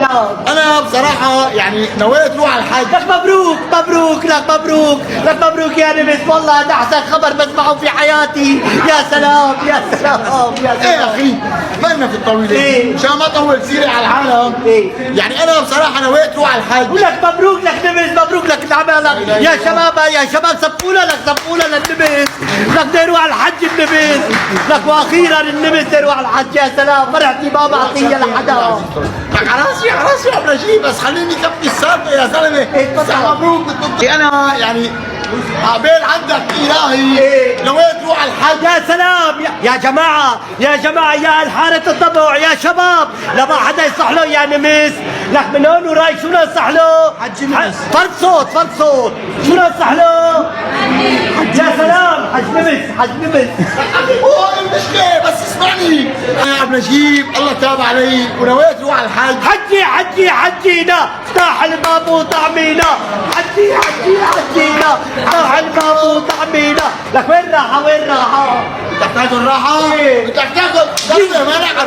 انا بصراحه يعني نويت اروح على الحج. لك مبروك مبروك لك مبروك لك مبروك يا نمس، والله هذا احسن خبر بسمعه في حياتي. يا سلام يا سلام يا سلام. ايه يا اخي مالنا في الطويل إيه؟ عشان ما اطول سيري على العالم. إيه؟ يعني انا بصراحه نويت اروح على الحج. ولك مبروك لك نمس، مبروك لك العمل. يا شباب يا شباب سبقونا لك سبقونا للنمس. لك بده يروح على الحج النمس. لك واخيرا النمس بده يروح على الحج. يا سلام فرحتي ما بعطيها لحدا. لك على راسي على راسي يا نجيب، بس خليني كفي السالفه يا زلمه. إيه، تفضل. مبروك بالضبط. انا يعني عبال عندك الهي إيه؟ نويت اروح على الحج. يا سلام يا جماعة يا جماعة يا الحارة الضبع يا شباب، لما حدا يصح له يا نمس. لك من هون وراي شو نصح له؟ حج نمس. فرد صوت فرد صوت. شو نصح له؟ يا سلام حج نمس حج نمس. هو المشكله بس اسمعني انا يا ابن نجيب الله تاب علي ونويت اروح على الحج. حجي حجي حجينا افتح الباب وطعمينا. حجي حجي حجينا افتح الباب وطعمينا. لك وين راحة وين راحة؟ بدك تاكل راحه؟ إيه. بدك تاكل؟ ما